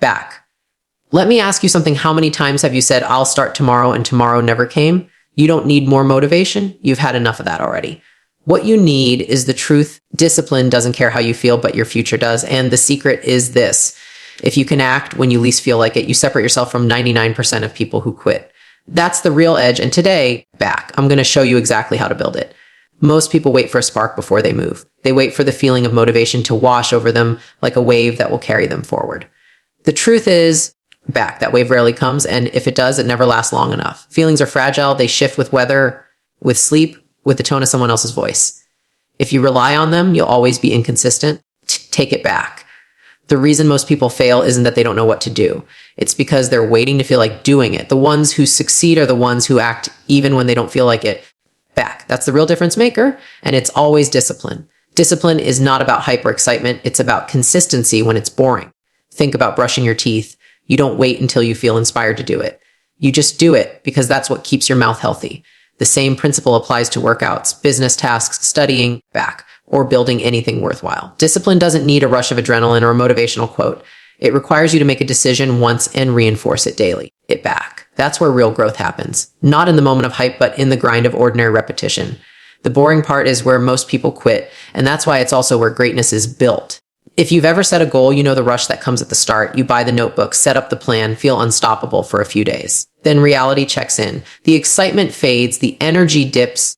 back. Let me ask you something. How many times have you said, I'll start tomorrow, and tomorrow never came? You don't need more motivation. You've had enough of that already. What you need is the truth. Discipline doesn't care how you feel, but your future does. And the secret is this. If you can act when you least feel like it, you separate yourself from 99% of people who quit. That's the real edge. And today, I'm going to show you exactly how to build it. Most people wait for a spark before they move. They wait for the feeling of motivation to wash over them like a wave that will carry them forward. The truth is, that wave rarely comes, and if it does, it never lasts long enough. Feelings are fragile. They shift with weather, with sleep, with the tone of someone else's voice. If you rely on them, you'll always be inconsistent. Take it back. The reason most people fail isn't that they don't know what to do. It's because they're waiting to feel like doing it. The ones who succeed are the ones who act even when they don't feel like it. That's the real difference maker, and it's always discipline. Discipline is not about hyper-excitement. It's about consistency when it's boring. Think about brushing your teeth. You don't wait until you feel inspired to do it. You just do it because that's what keeps your mouth healthy. The same principle applies to workouts, business tasks, studying, or building anything worthwhile. Discipline doesn't need a rush of adrenaline or a motivational quote. It requires you to make a decision once and reinforce it daily. That's where real growth happens. Not in the moment of hype, but in the grind of ordinary repetition. The boring part is where most people quit, and that's why it's also where greatness is built. If you've ever set a goal, you know the rush that comes at the start. You buy the notebook, set up the plan, feel unstoppable for a few days. Then reality checks in. The excitement fades, the energy dips,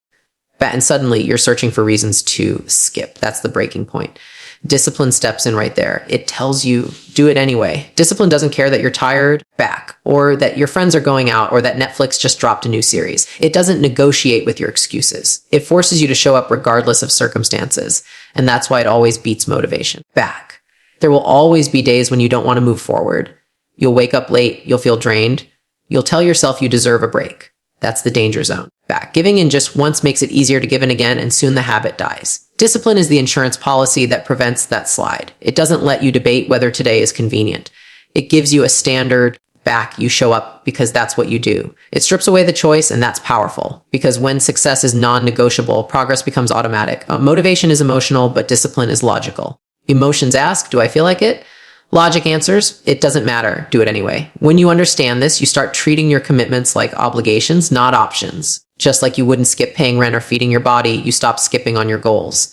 and suddenly you're searching for reasons to skip. That's the breaking point. Discipline steps in right there. It tells you, do it anyway. Discipline doesn't care that you're tired, or that your friends are going out, or that Netflix just dropped a new series. It doesn't negotiate with your excuses. It forces you to show up regardless of circumstances. And that's why it always beats motivation. There will always be days when you don't want to move forward. You'll wake up late. You'll feel drained. You'll tell yourself you deserve a break. That's the danger zone. Giving in just once makes it easier to give in again, and soon the habit dies. Discipline is the insurance policy that prevents that slide. It doesn't let you debate whether today is convenient. It gives you a standard. You show up because that's what you do. It strips away the choice, and that's powerful. Because when success is non-negotiable, progress becomes automatic. Motivation is emotional, but discipline is logical. Emotions ask, do I feel like it? Logic answers, it doesn't matter. Do it anyway. When you understand this, you start treating your commitments like obligations, not options. Just like you wouldn't skip paying rent or feeding your body, you stop skipping on your goals.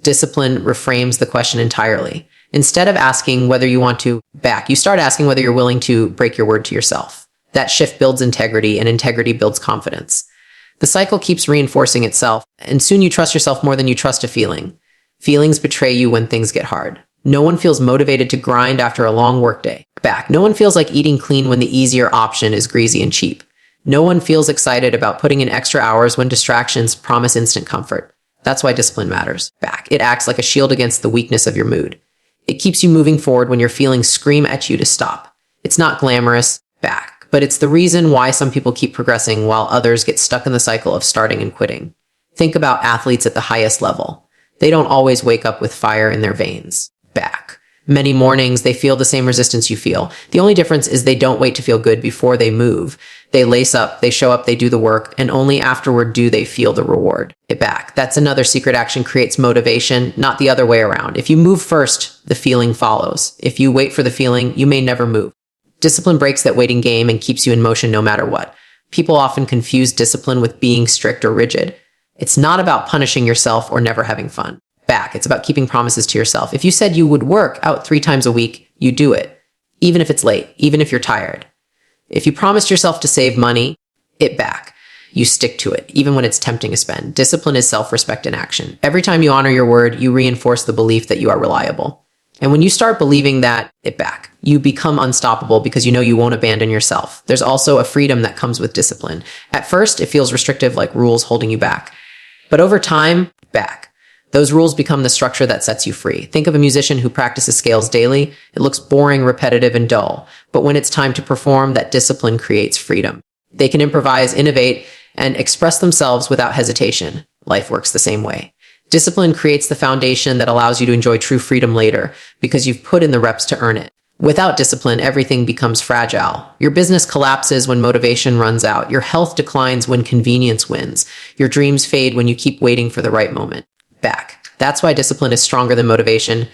Discipline reframes the question entirely. Instead of asking whether you want to you start asking whether you're willing to break your word to yourself. That shift builds integrity, and integrity builds confidence. The cycle keeps reinforcing itself, and soon you trust yourself more than you trust a feeling. Feelings betray you when things get hard. No one feels motivated to grind after a long workday. No one feels like eating clean when the easier option is greasy and cheap. No one feels excited about putting in extra hours when distractions promise instant comfort. That's why discipline matters. It acts like a shield against the weakness of your mood. It keeps you moving forward when your feelings scream at you to stop. It's not glamorous, but it's the reason why some people keep progressing while others get stuck in the cycle of starting and quitting. Think about athletes at the highest level. They don't always wake up with fire in their veins. Many mornings, they feel the same resistance you feel. The only difference is they don't wait to feel good before they move. They lace up, they show up, they do the work, and only afterward do they feel the reward. That's another secret. Action creates motivation, not the other way around. If you move first, the feeling follows. If you wait for the feeling, you may never move. Discipline breaks that waiting game and keeps you in motion no matter what. People often confuse discipline with being strict or rigid. It's not about punishing yourself or never having fun. It's about keeping promises to yourself. If you said you would work out 3 times a week, you do it. Even if it's late, even if you're tired. If you promised yourself to save money, you stick to it, even when it's tempting to spend. Discipline is self-respect in action. Every time you honor your word, you reinforce the belief that you are reliable. And when you start believing that, you become unstoppable because you know you won't abandon yourself. There's also a freedom that comes with discipline. At first, it feels restrictive, like rules holding you back. But over time, those rules become the structure that sets you free. Think of a musician who practices scales daily. It looks boring, repetitive, and dull. But when it's time to perform, that discipline creates freedom. They can improvise, innovate, and express themselves without hesitation. Life works the same way. Discipline creates the foundation that allows you to enjoy true freedom later because you've put in the reps to earn it. Without discipline, everything becomes fragile. Your business collapses when motivation runs out. Your health declines when convenience wins. Your dreams fade when you keep waiting for the right moment. That's why discipline is stronger than motivation.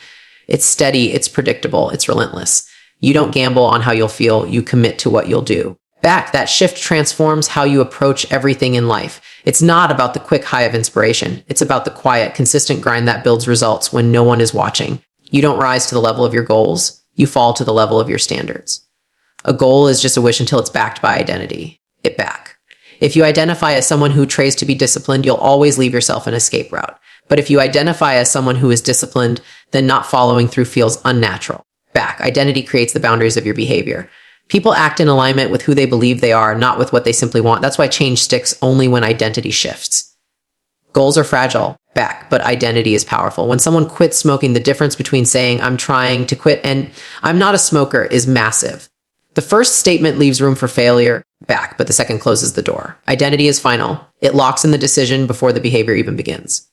It's steady, it's predictable, it's relentless. You don't gamble on how you'll feel, you commit to what you'll do. Back, that shift transforms how you approach everything in life. It's not about the quick high of inspiration. It's about the quiet, consistent grind that builds results when no one is watching. You don't rise to the level of your goals. You fall to the level of your standards. A goal is just a wish until it's backed by identity. It back. If you identify as someone who trains to be disciplined, you'll always leave yourself an escape route. But if you identify as someone who is disciplined, then not following through feels unnatural. Back. Identity creates the boundaries of your behavior. People act in alignment with who they believe they are, not with what they simply want. That's why change sticks only when identity shifts. Goals are fragile. Back. But identity is powerful. When someone quits smoking, the difference between saying, I'm trying to quit and I'm not a smoker is massive. The first statement leaves room for failure. Back. But the second closes the door. Identity is final. It locks in the decision before the behavior even begins.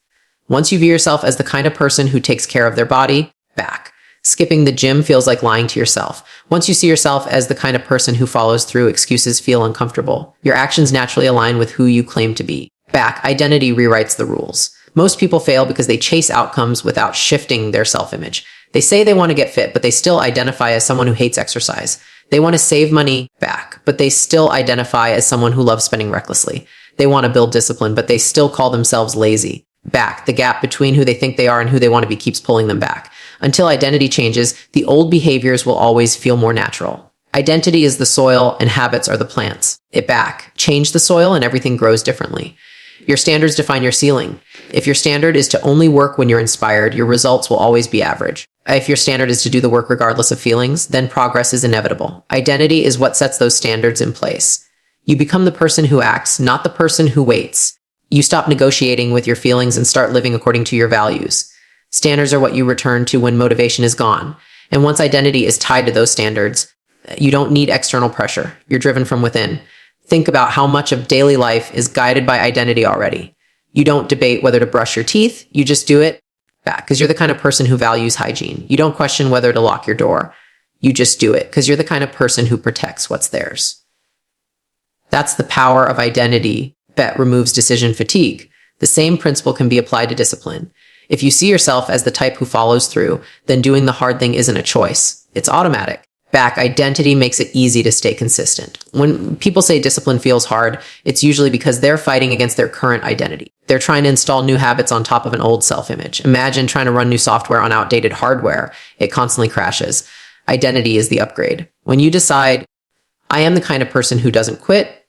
Once you view yourself as the kind of person who takes care of their body, back. Skipping the gym feels like lying to yourself. Once you see yourself as the kind of person who follows through, excuses feel uncomfortable. Your actions naturally align with who you claim to be. Back. Identity rewrites the rules. Most people fail because they chase outcomes without shifting their self-image. They say they want to get fit, but they still identify as someone who hates exercise. They want to save money, back, but they still identify as someone who loves spending recklessly. They want to build discipline, but they still call themselves lazy. Back. The gap between who they think they are and who they want to be keeps pulling them back. Until identity changes, the old behaviors will always feel more natural. Identity is the soil and habits are the plants. It back. Change the soil and everything grows differently. Your standards define your ceiling. If your standard is to only work when you're inspired, your results will always be average. If your standard is to do the work regardless of feelings, then progress is inevitable. Identity is what sets those standards in place. You become the person who acts, not the person who waits. You stop negotiating with your feelings and start living according to your values. Standards are what you return to when motivation is gone. And once identity is tied to those standards, you don't need external pressure. You're driven from within. Think about how much of daily life is guided by identity already. You don't debate whether to brush your teeth. You just do it back because you're the kind of person who values hygiene. You don't question whether to lock your door. You just do it because you're the kind of person who protects what's theirs. That's the power of identity that removes decision fatigue. The same principle can be applied to discipline. If you see yourself as the type who follows through, then doing the hard thing isn't a choice. It's automatic. Back, identity makes it easy to stay consistent. When people say discipline feels hard, it's usually because they're fighting against their current identity. They're trying to install new habits on top of an old self-image. Imagine trying to run new software on outdated hardware. It constantly crashes. Identity is the upgrade. When you decide, I am the kind of person who doesn't quit,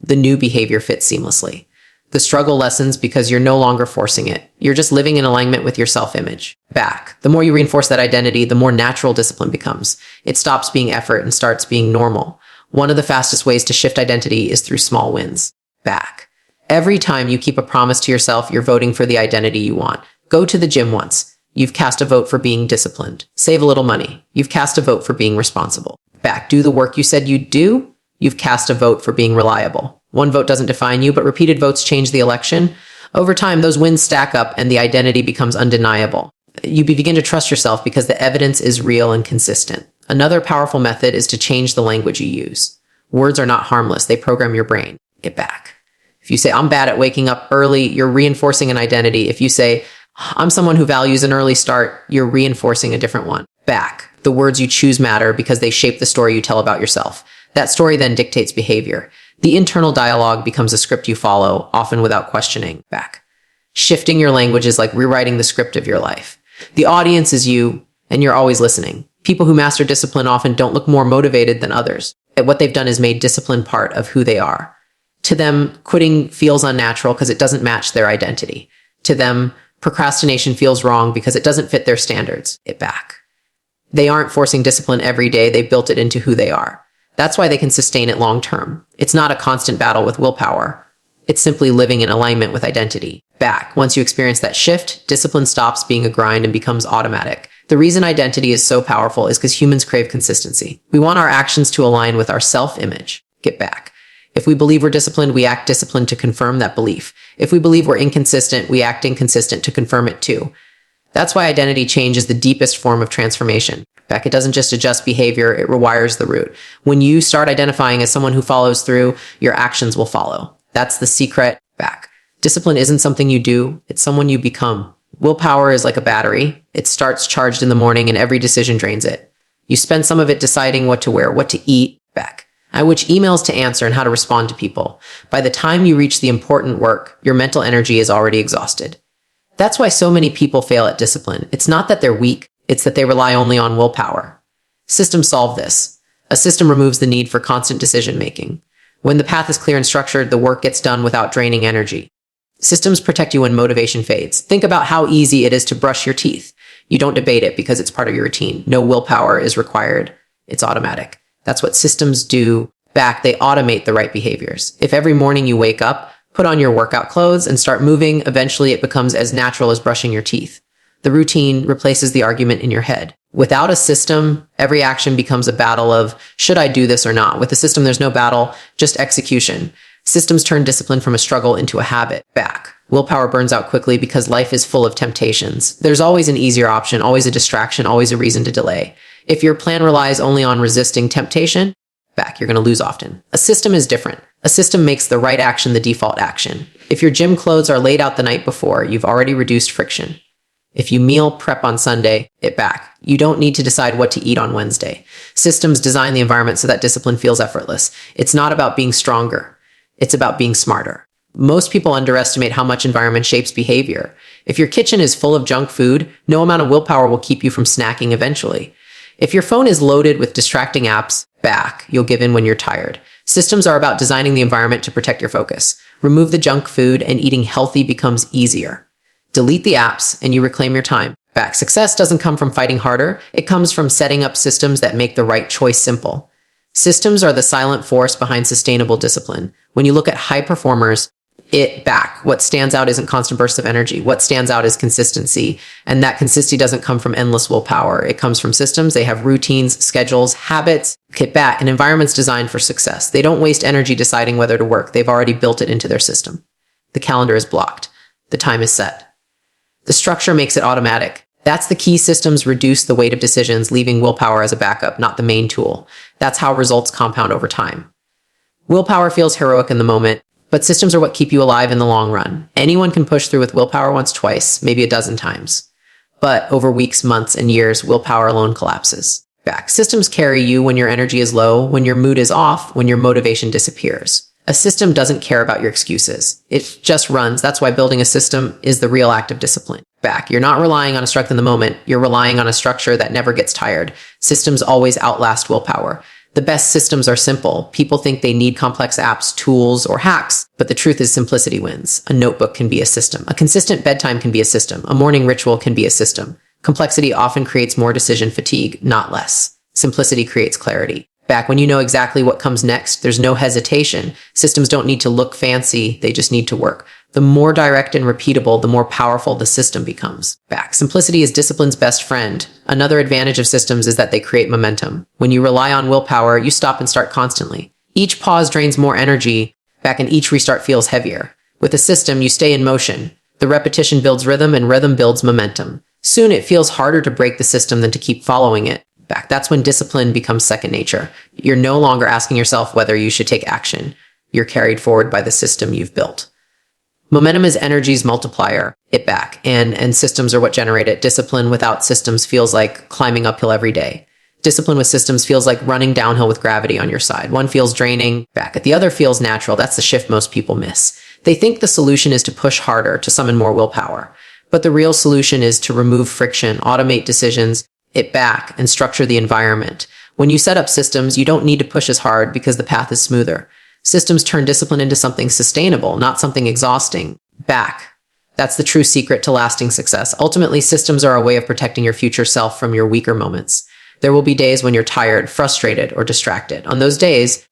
the new behavior fits seamlessly. The struggle lessens because you're no longer forcing it. You're just living in alignment with your self-image. Back. The more you reinforce that identity, the more natural discipline becomes. It stops being effort and starts being normal. One of the fastest ways to shift identity is through small wins. Back. Every time you keep a promise to yourself, you're voting for the identity you want. Go to the gym once. You've cast a vote for being disciplined. Save a little money. You've cast a vote for being responsible. Back. Do the work you said you'd do. You've cast a vote for being reliable. One vote doesn't define you, but repeated votes change the election. Over time, those wins stack up and the identity becomes undeniable. You begin to trust yourself because the evidence is real and consistent. Another powerful method is to change the language you use. Words are not harmless. They program your brain. Get back. If you say, I'm bad at waking up early, you're reinforcing an identity. If you say, I'm someone who values an early start, you're reinforcing a different one. Back. The words you choose matter because they shape the story you tell about yourself. That story then dictates behavior. The internal dialogue becomes a script you follow, often without questioning. Back. Shifting your language is like rewriting the script of your life. The audience is you, and you're always listening. People who master discipline often don't look more motivated than others. What they've done is made discipline part of who they are. To them, quitting feels unnatural because it doesn't match their identity. To them, procrastination feels wrong because it doesn't fit their standards. It back. They aren't forcing discipline every day. They built it into who they are. That's why they can sustain it long term. It's not a constant battle with willpower. It's simply living in alignment with identity. Back. Once you experience that shift, discipline stops being a grind and becomes automatic. The reason identity is so powerful is because humans crave consistency. We want our actions to align with our self-image. Get back. If we believe we're disciplined, we act disciplined to confirm that belief. If we believe we're inconsistent, we act inconsistent to confirm it too. That's why identity change is the deepest form of transformation. Back, it doesn't just adjust behavior, it rewires the root. When you start identifying as someone who follows through, your actions will follow. That's the secret. Back. Discipline isn't something you do, it's someone you become. Willpower is like a battery. It starts charged in the morning and every decision drains it. You spend some of it deciding what to wear, what to eat, back, which emails to answer, and how to respond to people. By the time you reach the important work, your mental energy is already exhausted. That's why so many people fail at discipline. It's not that they're weak, it's that they rely only on willpower. Systems solve this. A system removes the need for constant decision-making. When the path is clear and structured, the work gets done without draining energy. Systems protect you when motivation fades. Think about how easy it is to brush your teeth. You don't debate it because it's part of your routine. No willpower is required. It's automatic. That's what systems do. They automate the right behaviors. If every morning you wake up, put on your workout clothes, and start moving, eventually it becomes as natural as brushing your teeth. The routine replaces the argument in your head. Without a system, every action becomes a battle of, should I do this or not? With a system, there's no battle, just execution. Systems turn discipline from a struggle into a habit. Willpower burns out quickly because life is full of temptations. There's always an easier option, always a distraction, always a reason to delay. If your plan relies only on resisting temptation, you're going to lose often. A system is different. A system makes the right action the default action. If your gym clothes are laid out the night before, you've already reduced friction. If you meal prep on Sunday, you don't need to decide what to eat on Wednesday. Systems design the environment so that discipline feels effortless. It's not about being stronger. It's about being smarter. Most people underestimate how much environment shapes behavior. If your kitchen is full of junk food, no amount of willpower will keep you from snacking eventually. If your phone is loaded with distracting apps, you'll give in when you're tired. Systems are about designing the environment to protect your focus. Remove the junk food and eating healthy becomes easier. Delete the apps and you reclaim your time. Success doesn't come from fighting harder. It comes from setting up systems that make the right choice simple. Systems are the silent force behind sustainable discipline. When you look at high performers, what stands out isn't constant bursts of energy. What stands out is consistency. And that consistency doesn't come from endless willpower. It comes from systems. They have routines, schedules, habits, and environments designed for success. They don't waste energy deciding whether to work. They've already built it into their system. The calendar is blocked. The time is set. The structure makes it automatic. That's the key. Systems reduce the weight of decisions, leaving willpower as a backup, not the main tool. That's how results compound over time. Willpower feels heroic in the moment, but systems are what keep you alive in the long run. Anyone can push through with willpower once, twice, maybe a dozen times. But over weeks, months, and years, willpower alone collapses. Systems carry you when your energy is low, when your mood is off, when your motivation disappears. A system doesn't care about your excuses. It just runs. That's why building a system is the real act of discipline. You're not relying on a strength in the moment. You're relying on a structure that never gets tired. Systems always outlast willpower. The best systems are simple. People think they need complex apps, tools, or hacks, but the truth is simplicity wins. A notebook can be a system. A consistent bedtime can be a system. A morning ritual can be a system. Complexity often creates more decision fatigue, not less. Simplicity creates clarity. When you know exactly what comes next, there's no hesitation. Systems don't need to look fancy, they just need to work. The more direct and repeatable, the more powerful the system becomes. Simplicity is discipline's best friend. Another advantage of systems is that they create momentum. When you rely on willpower, you stop and start constantly. Each pause drains more energy, and each restart feels heavier. With a system, you stay in motion. The repetition builds rhythm, and rhythm builds momentum. Soon it feels harder to break the system than to keep following it. That's when discipline becomes second nature. You're no longer asking yourself whether you should take action. You're carried forward by the system you've built. Momentum is energy's multiplier. And systems are what generate it. Discipline without systems feels like climbing uphill every day. Discipline with systems feels like running downhill with gravity on your side. One feels draining, the other feels natural. That's the shift most people miss. They think the solution is to push harder, to summon more willpower. But the real solution is to remove friction, automate decisions, and structure the environment. When you set up systems, you don't need to push as hard because the path is smoother. Systems turn discipline into something sustainable, not something exhausting. That's the true secret to lasting success. Ultimately, systems are a way of protecting your future self from your weaker moments. There will be days when you're tired, frustrated, or distracted. On those days,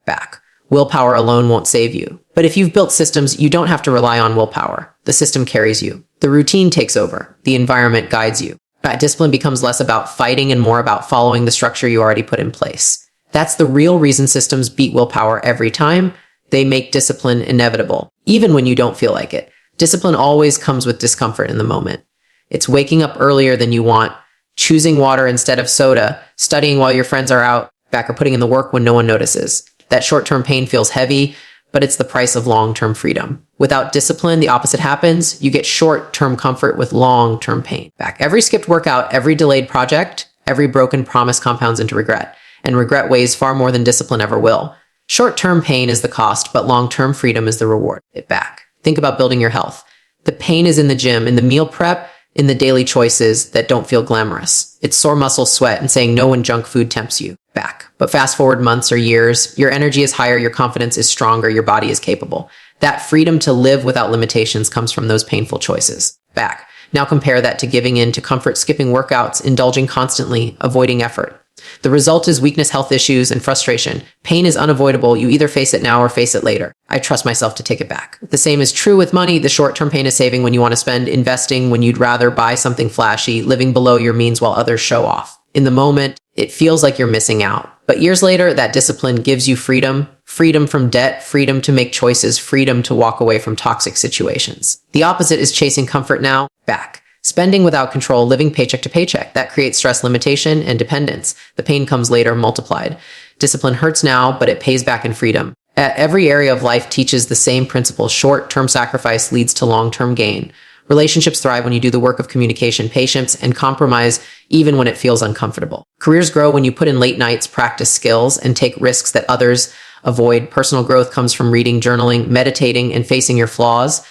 willpower alone won't save you. But if you've built systems, you don't have to rely on willpower. The system carries you. The routine takes over. The environment guides you. Discipline becomes less about fighting and more about following the structure you already put in place. That's the real reason systems beat willpower every time. They make discipline inevitable, even when you don't feel like it. Discipline always comes with discomfort in the moment. It's waking up earlier than you want, choosing water instead of soda, studying while your friends are out, or putting in the work when no one notices. That short-term pain feels heavy, but it's the price of long-term freedom. Without discipline, the opposite happens. You get short-term comfort with long-term pain. Every skipped workout, every delayed project, Every broken promise compounds into regret, and regret weighs far more than discipline ever will. Short-term pain is the cost, but long-term freedom is the reward. It back. Think about building your health. The pain is in the gym, in the meal prep, in the daily choices that don't feel glamorous. It's sore muscle sweat and saying no when junk food tempts you. Back. But fast forward months or years, your energy is higher, your confidence is stronger, your body is capable. That freedom to live without limitations comes from those painful choices. Back. Now compare that to giving in to comfort, skipping workouts, indulging constantly, avoiding effort. The result is weakness, health issues, and frustration. Pain is unavoidable. You either face it now or face it later. I trust myself to take it back. The same is true with money. The short-term pain is saving when you want to spend, investing when you'd rather buy something flashy, living below your means while others show off. In the moment, it feels like you're missing out. But years later, that discipline gives you freedom. Freedom from debt, freedom to make choices, freedom to walk away from toxic situations. The opposite is chasing comfort now. Back. Spending without control, living paycheck to paycheck. That creates stress, limitation, and dependence. The pain comes later, multiplied. Discipline hurts now, but it pays back in freedom. Every area of life teaches the same principle. Short-term sacrifice leads to long-term gain. Relationships thrive when you do the work of communication, patience, and compromise, even when it feels uncomfortable. Careers grow when you put in late nights, practice skills, and take risks that others avoid. Personal growth comes from reading, journaling, meditating, and facing your flaws,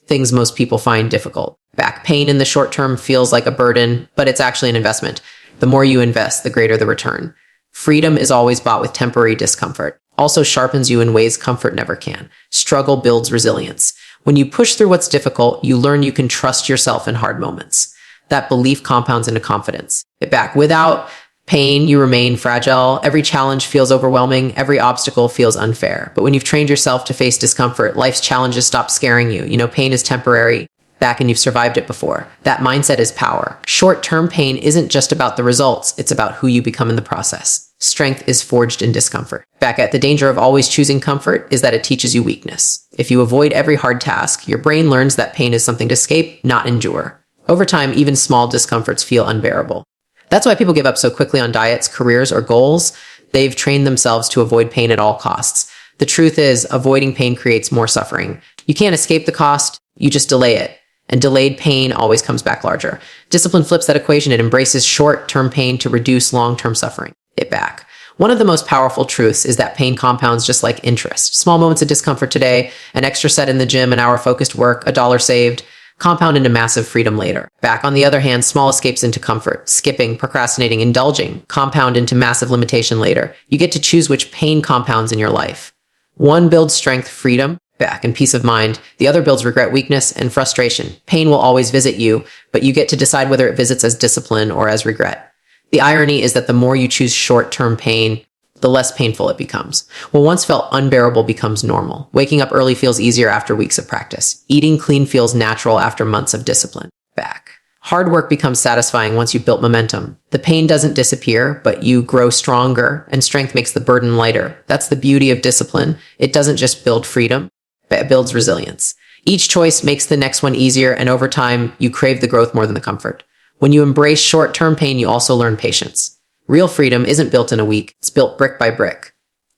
things most people find difficult. Back pain in the short term feels like a burden, but it's actually an investment. The more you invest, the greater the return. Freedom is always bought with temporary discomfort. Also sharpens you in ways comfort never can. Struggle builds resilience. When you push through what's difficult, you learn you can trust yourself in hard moments. That belief compounds into confidence. Back without pain, you remain fragile. Every challenge feels overwhelming. Every obstacle feels unfair. But when you've trained yourself to face discomfort, life's challenges stop scaring you. You know, pain is temporary. Back and you've survived it before. That mindset is power. Short-term pain isn't just about the results. It's about who you become in the process. Strength is forged in discomfort. Back at the danger of always choosing comfort is that it teaches you weakness. If you avoid every hard task, your brain learns that pain is something to escape, not endure. Over time, even small discomforts feel unbearable. That's why people give up so quickly on diets, careers, or goals. They've trained themselves to avoid pain at all costs. The truth is, avoiding pain creates more suffering. You can't escape the cost, you just delay it. And delayed pain always comes back larger. Discipline flips that equation. It embraces short-term pain to reduce long-term suffering. It back. One of the most powerful truths is that pain compounds just like interest. Small moments of discomfort today, an extra set in the gym, an hour focused work, $1 saved, compound into massive freedom later. Back on the other hand, small escapes into comfort, skipping, procrastinating, indulging, compound into massive limitation later. You get to choose which pain compounds in your life. One builds strength, freedom, back, and peace of mind. The other builds regret, weakness, and frustration. Pain will always visit you, but you get to decide whether it visits as discipline or as regret. The irony is that the more you choose short-term pain, the less painful it becomes. What once felt unbearable becomes normal. Waking up early feels easier after weeks of practice. Eating clean feels natural after months of discipline. Back. Hard work becomes satisfying once you've built momentum. The pain doesn't disappear, but you grow stronger, and strength makes the burden lighter. That's the beauty of discipline. It doesn't just build freedom, it builds resilience. Each choice makes the next one easier, and over time, you crave the growth more than the comfort. When you embrace short-term pain, you also learn patience. Real freedom isn't built in a week. It's built brick by brick.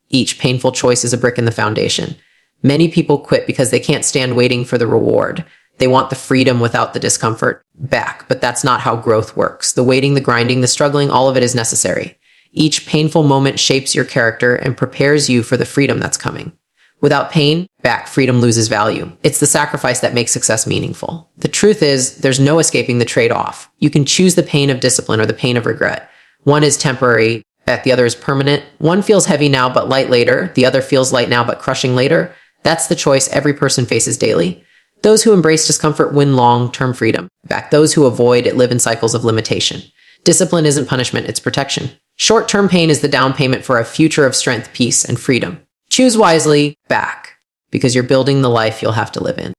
Each painful choice is a brick in the foundation. Many people quit because they can't stand waiting for the reward. They want the freedom without the discomfort. Back, but that's not how growth works. The waiting, the grinding, the struggling, all of it is necessary. Each painful moment shapes your character and prepares you for the freedom that's coming. Without pain, back, freedom loses value. It's the sacrifice that makes success meaningful. The truth is, there's no escaping the trade-off. You can choose the pain of discipline or the pain of regret. One is temporary, back, the other is permanent. One feels heavy now but light later. The other feels light now but crushing later. That's the choice every person faces daily. Those who embrace discomfort win long-term freedom. Back, those who avoid it live in cycles of limitation. Discipline isn't punishment, it's protection. Short-term pain is the down payment for a future of strength, peace, and freedom. Choose wisely, back, because you're building the life you'll have to live in.